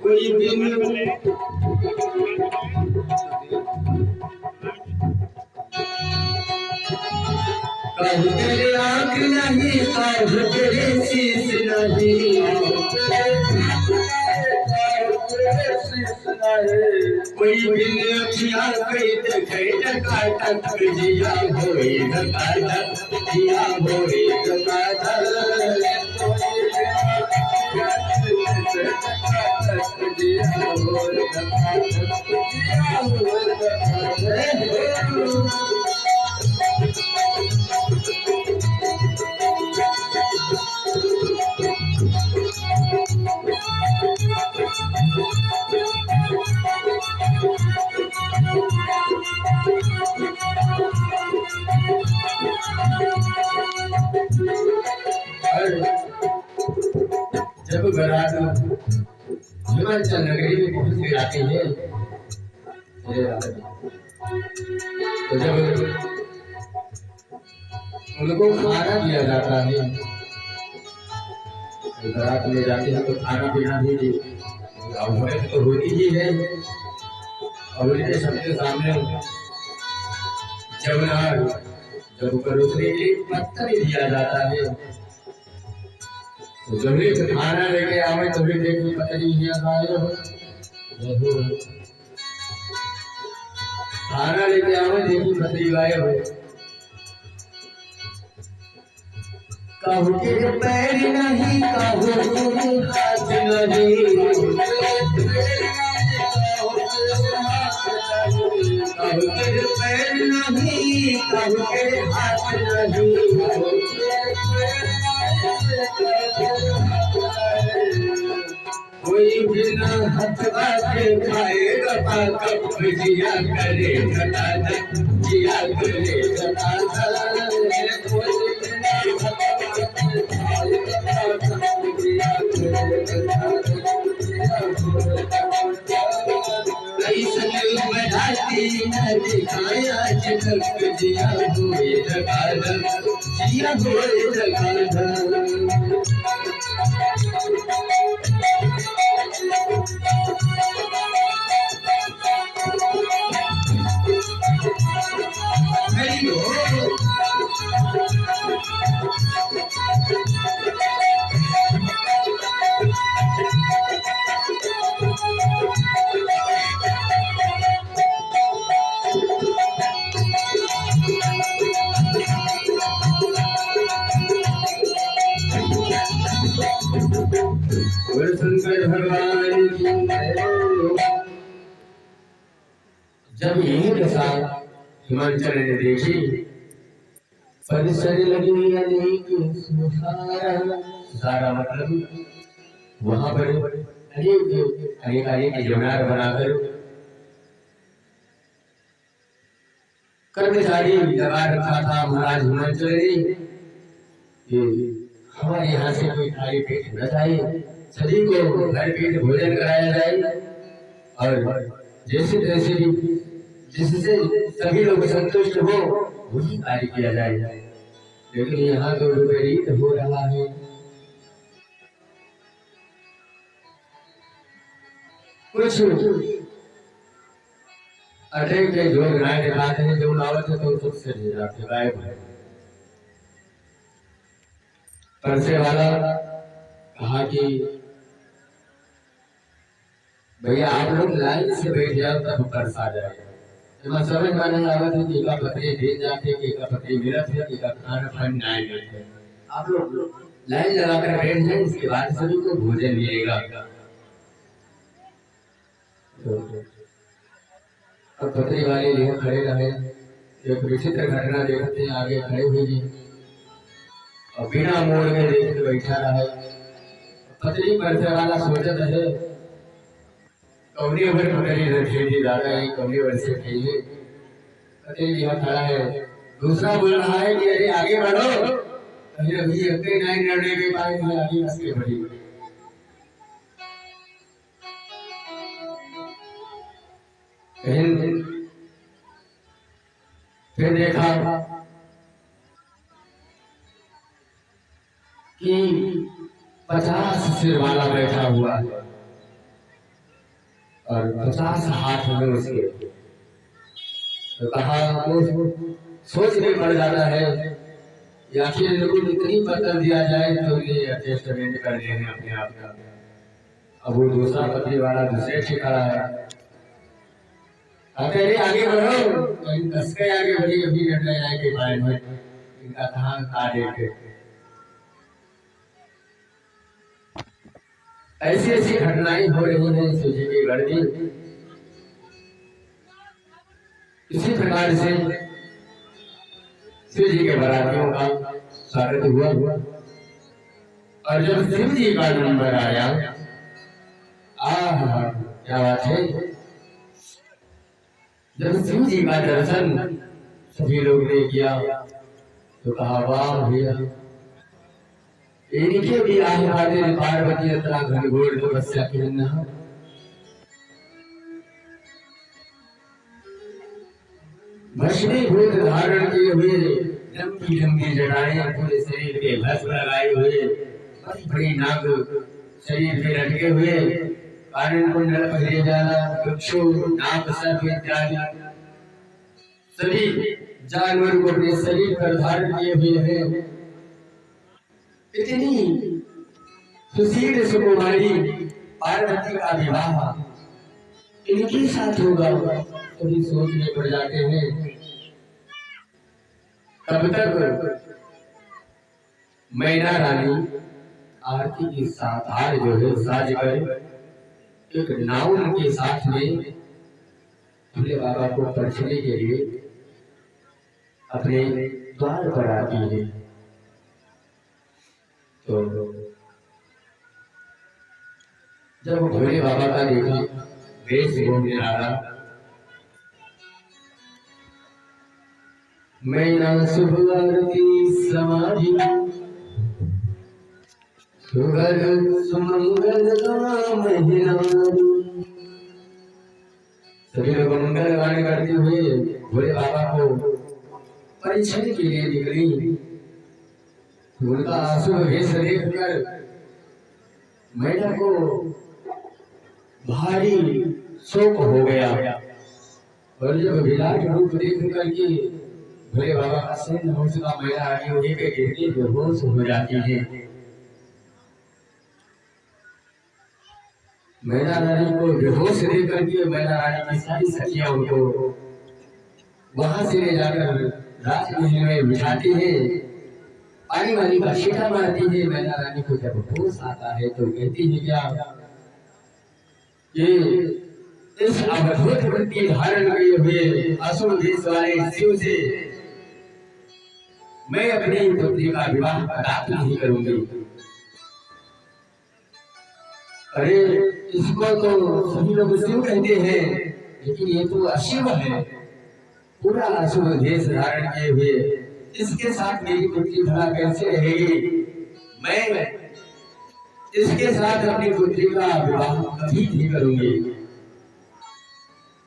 कोई बिन कहू तेरे आँख नहीं, कहू तेरे शीश नहीं, कोई बिन अखिया कई देखे टकाटक जिया होई टकाटक जिया होई टकाटक जिया होई टकाटक जिया होई जब बारात हिमाचल नगरी में पहुंच के आती है तो जब उनको खाना दिया जाता है, बारात में जाते हैं तो खाना पीना भी तो होती ही है। और उनके सबके सामने जब परोसने के लिए पत्थर दिया जाता है, तो जब भी खाना लेके आवे तो भी देखिए पतली खाना लेके आवे देखिए पतली गायब हो। कहू के पैर नहीं, कहू के हाथ नहीं, कहू के पैर नहीं, कहू के हाथ नहीं, कोई बिना हथवा के खाएगा पाकप जिया करे जटाधर जिया करे जटाधर दिखाया जगत जिया होए जगाधर जिया होए जगाधर शंकर भगवान जब यही दशा हिमाचल ने देखी, परिसर लगी अनेक सारा मतलब वहां पर अनेक जमीनार बनाकर कर्मचारी लगा रखा था महाराज हिमाचल ने हमारे यहाँ से कोई खाली पेट न जाए, सभी को भर पेट भोजन कराया जाए और जैसे तैसे जिससे सभी लोग संतुष्ट हो वही कार्य किया जाए। लेकिन यहाँ तो विपरीत हो रहा है। कुछ अटैक के जो ग्राह दिखाते हैं जो लावत है तो सबसे जाते गायब है। परसे वाला कहा कि भैया आप लोग लाइन से बैठ जाओ तब परस आ जाएगा। मैं समझ में नहीं आवा था कि का पत्नी भेज जाते कि का पत्नी मिलत है कि का खाना फंड नहीं मिलते। आप लोग लाइन लगाकर बैठ जाए, इसके बाद सभी को भोजन मिलेगा। अब पत्नी वाले लिए खड़े रहे, एक विचित्र घटना देखते हैं आगे खड़े हुए और बिना मोड़ में देख बैठा रहा। पत्नी परसे वाला सोचत है कौनी भर पकड़ी रखेगी दादा ही कौनी भर से खेले। पति यहाँ खड़ा है, दूसरा बोल रहा है कि अरे आगे बढ़ो, अभी अभी अपने नए निर्णय के बाद में आगे हंसके बढ़ी। फिर देखा कि 50 सिर वाला बैठा हुआ है और 50 हाथ में उसके। तो कहा वो सोच में पड़ जाता है या फिर इनको इतनी पत्थर दिया जाए तो ये एडजस्टमेंट कर लेंगे अपने आप का। अब वो दूसरा पत्नी वाला दूसरे से खड़ा है, अरे आगे बढ़ो, कहीं कस के आगे बढ़ी, अभी डर जाए के पाए में इनका कहाँ का देखे। ऐसी ऐसी घटनाएं हो रही हैं सूजी की गर्दी। इसी प्रकार से शिव जी के बारातियों का स्वागत हुआ और जब शिव जी का नंबर आया, आह क्या बात है, जब शिव जी का दर्शन सभी लोग ने किया तो कहा वाह भैया, इनके भी आशीर्वाद पार्वती इतना घनघोर तपस्या की न भस्मीभूत धारण किए हुए, लंबी लंबी जटाएं पूरे शरीर पे भस्म लगाए हुए, बड़ी बड़ी नाग शरीर पे लटके हुए, कानन कुंडल पहरे जाना, चक्षु नाक सर्प इत्यादि सभी जानवर को अपने शरीर पर धारण किए हुए हैं। इतनी सुशील सुकुमारी पार्वती का विवाह इनके साथ होगा, कभी सोच में पड़ जाते हैं। तब तक मैना रानी आरती के साथ हार जो है साज कर एक नाउन के साथ में भोले बाबा को परछने के लिए अपने द्वार पर आती है। तो जब भोले बाबा का देखा वेश घूमने लगा, मैना शुभ आरती समाधि सुगर सुमंगल महिला, सभी लोग मंगल गान करते हुए भोले बाबा को परीक्षण के लिए निकली। उनका आंसू वेश देखकर मैना को भारी शोक हो गया और जब विराट रूप देख करके भोले बाबा का सिंह होश का मैना रानी वहीं पे गिरती बेहोश हो जाती है। मैना रानी को बेहोश देख करके मैना रानी की सारी सखियां उनको वहां से ले जाकर राजमहल में बिठाती है, पानी वाली का छींटा मारती है। मैना रानी को जब होश आता है तो कहती है क्या कि इस अवधूत वृत्ति धारण किए हुए असुर देश वाले शिव से मैं अपनी पुत्री का विवाह कदापि नहीं करूंगी। अरे इसको तो सभी लोग शिव कहते हैं, लेकिन ये तो अशिव है, पूरा असुर देश धारण किए हुए इसके साथ मेरी पुत्री भला कैसे रहेगी। मैं इसके साथ अपनी पुत्री का विवाह कभी नहीं करूंगी।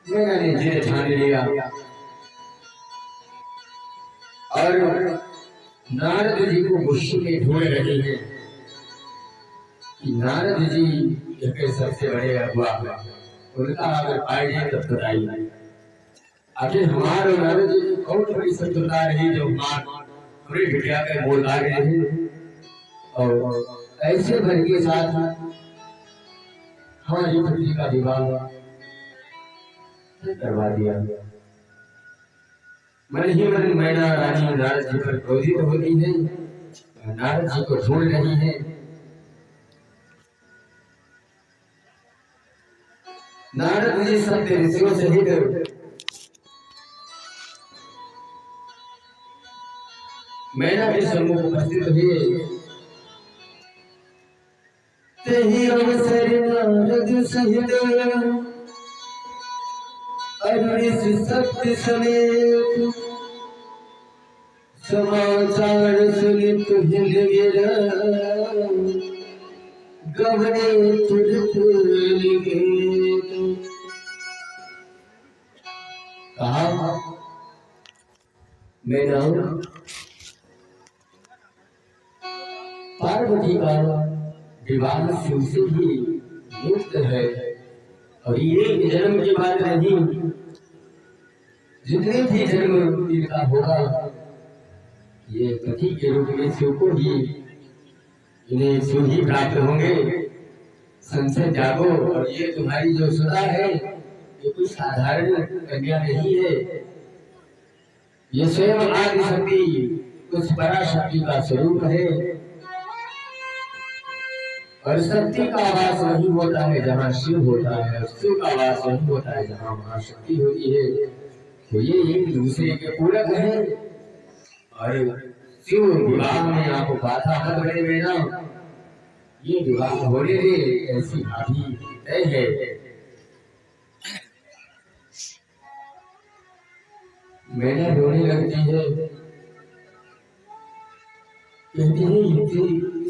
मैंने जिद ठान लिया और नारद जी को गुस्से में ढूंढ रहे हैं कि नारद जी के सबसे बड़े अगुआ है, उनका अगर पाए तब बताइए। आखिर हमारे नारद जी की कौन बड़ी शत्रुता रही जो पूरी बिटिया के मोड़ ला रहे हैं और ऐसे भर के साथ हमारी पुत्री का विवाह करवा दिया। मन ही मन मैना रानी नारद जी पर क्रोधित होती है, नारद जी को ढूंढ रही है। नारद जी सत्य ऋषियों सहित मैना के सम्मुख उपस्थित हुए। तेहि अवसर नारद सहित अरुणि सत्य समेत समाचार सुनित हिल गिरा गवने तुरत निकेत। कहा मैना पार्वती का विवाह शिव से ही मुक्त है। और ये जन्म की बात नहीं, जितने भी जन्म इनका होगा ये पति के रूप में शिव को ही, इन्हें शिव ही प्राप्त होंगे। संशय जागो। और ये तुम्हारी जो सुधा है ये कोई साधारण कन्या नहीं है, ये स्वयं आदि शक्ति उस पराशक्ति का स्वरूप है। और शक्ति का वास वही होता है जहाँ शिव होता है, और शिव का वास वही होता है जहाँ महाशक्ति होती है। तो ये एक दूसरे के पूरक है। और शिव विवाह में आपको बाधा मत बने बेना, ये विवाह होने दे ऐसी भाभी तय है। मैंने रोने लगती है, कहती है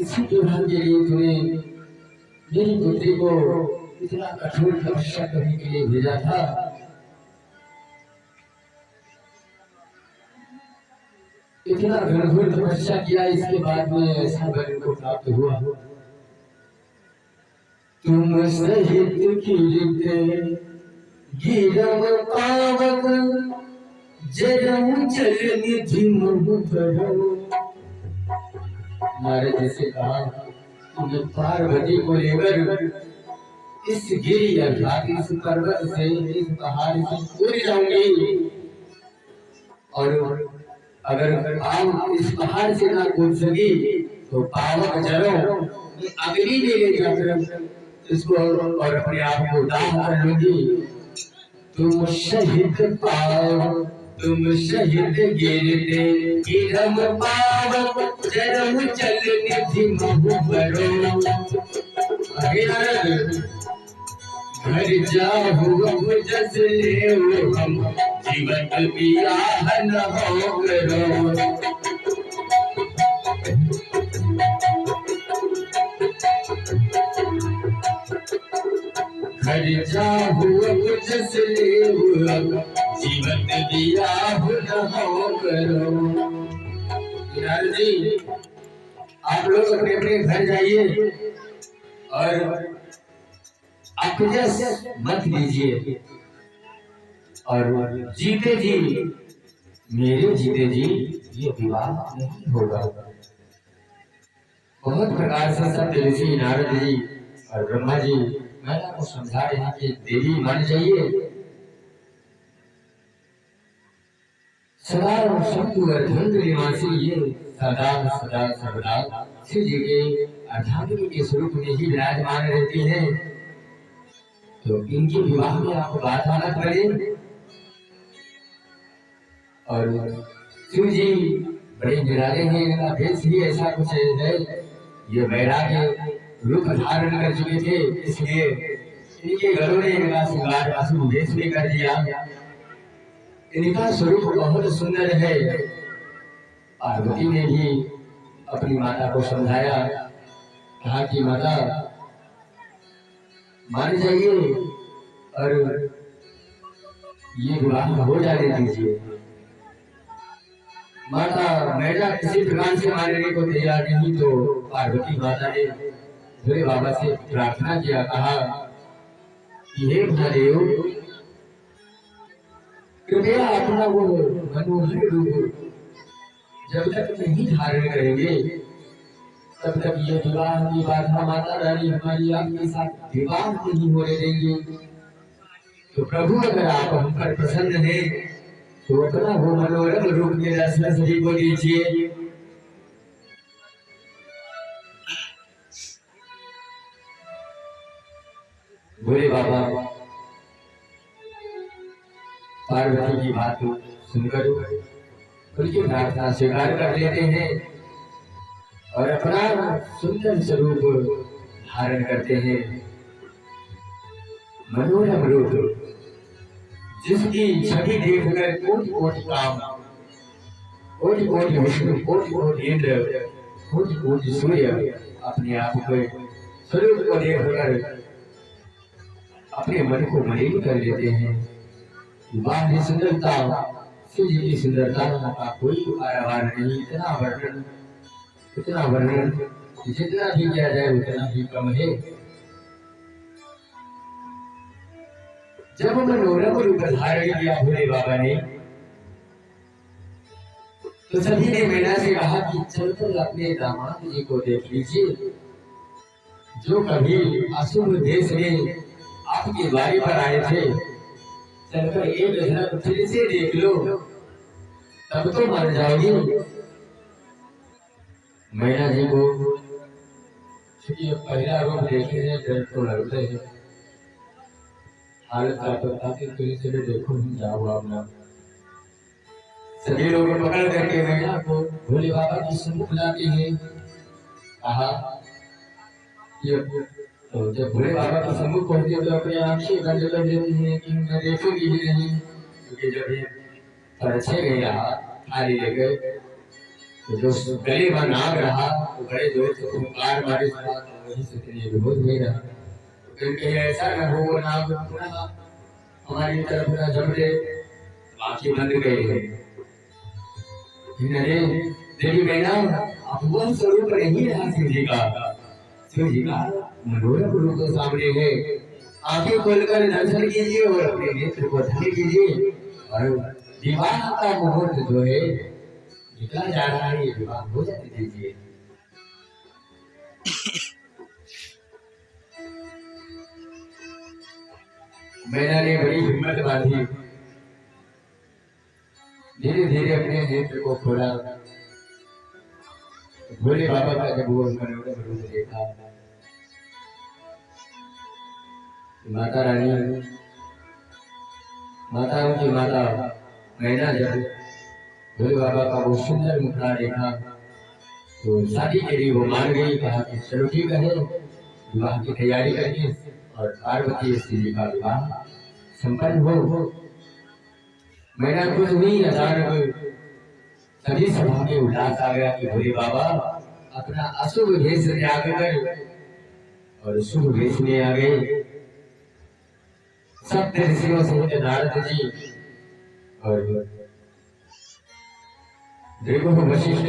इसी विवाह के लिए तूने मेरी पुत्री को इतना कठोर तपस्या करने के लिए भेजा था। इतना घनघोर तपस्या किया, इसके बाद में ऐसा वर को प्राप्त हुआ। तुम सहित कीर्ते गिरव पावक जरऊ चल निधि महु भरो। नारद जी से कहा तुम पार्वती को लेकर इस गिरी अर्थात इस पर्वत से, इस पहाड़ से दूर जाऊंगी, और अगर आप इस पहाड़ से ना कूद सकी तो पावक जरो अग्नि में ले जाकर इसको और अपने आप को दाह कर लूंगी। तुम शहीद पाव, तुम शहीद गिरते गिरम पावक जरम चल निधि महु भरो। घर जाहु अब जस लेओ हम जीवन बियाह न हो करो। घर जाहु अब जस लेओ हम जीवन बियाह न हो करो। नारद जी आप लोग अपने अपने घर जाइए और अपजस मत लीजिए, और जीते जी मेरे जीते जी ये विवाह नहीं होगा। बहुत प्रकार से सब ऋषि नारद जी और ब्रह्मा जी मैंने आपको समझा रहे हैं कि देवी मान जाइए, सदा शंभु अर्धंग निवासी ये सदा सदा सर्वदा शिव जी के अर्धांगिनी के स्वरूप में ही विराजमान रहती हैं। तो इनके विवाह में आपको बाधा न करे। और शिव जी बड़े निराले हैं, इनका भेष भी ऐसा कुछ है, ये वैराग्य रूप धारण कर चुके थे, इसलिए इनके गलों ने इनका श्रृंगार अशुभ भेष भी कर दिया। इनका स्वरूप बहुत सुंदर है। पार्वती ने भी अपनी माता को समझाया, कहा कि माता मान जाइए और ये विवाह हो जाने दीजिए। माता मैना किसी प्रकार से मानने को तैयार नहीं, तो पार्वती माता ने भोले बाबा से प्रार्थना किया, कहा कि हे महादेव कृपया अपना वो मनोहर रूप जब तक नहीं धारण करेंगे तब तक ये विवाह की बाधा माता रानी हमारी आपके साथ विवाह नहीं होने देंगे। तो प्रभु अगर आप हम पर प्रसन्न हैं तो अपना वो मनोरम रूप के दर्शन सभी को दीजिए। भोले बाबा पार्वती की बात सुनकर उनकी प्रार्थना स्वीकार कर लेते हैं और अपना सुंदर स्वरूप धारण करते हैं। मनोरम रूप जिसकी छवि देखकर कोटि कोटि काम, कोटि कोटि विष्णु, कोटि कोटि इंद्र, कोटि कोटि सूर्य अपने आप को स्वरूप को देखकर अपने मन को मलिन कर लेते हैं। बाहरी सुंदरता शिव जी की सुंदरता का कोई पारावार नहीं। इतना वर्णन जितना भी किया जाए उतना ही कम है। जब मनोरम रूप धारण किया भोले बाबा ने तो सभी ने मैना से कहा कि चलकर अपने दामाद जी को देख लीजिए, जो कभी अशुभ देश में आपके द्वार पर आए थे, चलकर एक झलक फिर से देख लो, तब तो मान जाओगी। मैना जी को पहला रूप देखे हैं, डर तो लगते हैं, हालत फिर से देखो जाओ अपना। सभी लोग पकड़ करके मैना को भोले बाबा की सम्मुख लाते हैं। कहा तो जब भोले बाबा के सम्मुख पहुंचे तो अपने आंखें बंद कर लेती हैं कि मैं देखूंगी ही नहीं, क्योंकि जब ये परछे गया थाली ले गए तो जो गले में नाग रहा वो बड़े जोर से फुंकार मारे, वही से विरोध नहीं रहा। क्योंकि ऐसा न हो वो नाग हमारी तरफ न झपटे, आंखें बंद गए। देवी मैना आप वह स्वरूप नहीं रहा शिव जी का, शिव जी का मनोरम रूप तो सामने है। आंखें खोलकर दर्शन कीजिए और अपने नेत्र को धन्य कीजिए, और विवाह का मुहूर्त जो है निकला जा रहा है, विवाह हो जाने दीजिए। मैना ने बड़ी हिम्मत बांधी, धीरे धीरे अपने नेत्र को खोला। भोले बाबा का जब वो मनोरम रूप देखा, माता रानी, माताओं की माता मैना जब भोले बाबा का वो सुंदर मुखड़ा देखा तो शादी के लिए वो मान गई। कहा कि चलो ठीक है, विवाह की तैयारी करके और पार्वती श्री जी का विवाह संपन्न हो। मैना खुश हुई। अचानक सभी सभा में उल्लास आ गया कि भोले बाबा अपना अशुभ भेष त्याग कर और शुभ भेष में आ गए। सब ऋषियों सहित नारद जी और देवो वशिष्ठ,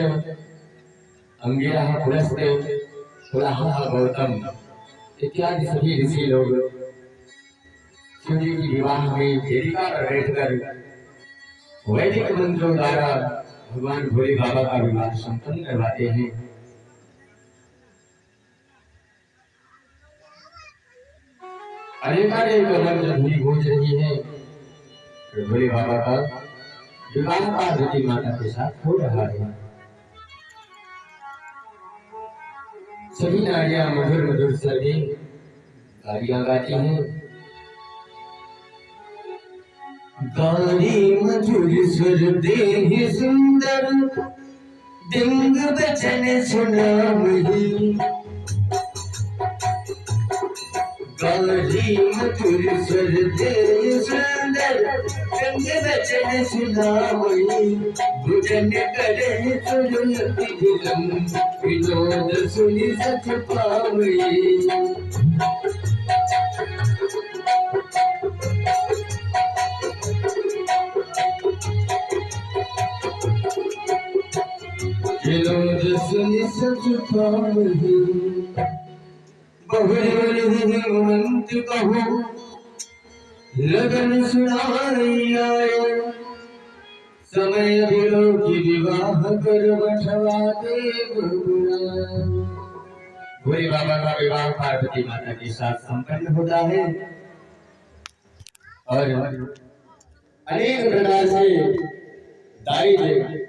अंगिरा, पुलस्त्य, पुलह, गौतम इत्यादि सभी ऋषि लोग शिव जी की विवाह में वेदिका पर बैठकर वैदिक मंत्रों द्वारा भगवान भोले बाबा का विवाह संपन्न करवाते हैं। अनेकानेक मंत्र धुनी गूंज रही है, भोले बाबा का विवाह पार्वती माता के साथ हो रहा है। सभी नारियां मधुर मधुर स्वर में गालियां गाती हैं। गाली मधुर स्वर देहि सुंदर, दिंग बचन सुनावही। गाली मधुर स्वर देहि सुंदर, दिंग बचन सुनावही। भुजन करे सुरति दिलम, विनोद सुनि सख पावही। विनोद सुनि सख पावही। बहुल हेमंत कहो, लगन सुनाई आयो। समय बिलो की विवाह कर बैठवा देव। भोले बाबा का विवाह पार्वती माता के साथ संपन्न होता है और अनेक प्रकार से दारिद्र्य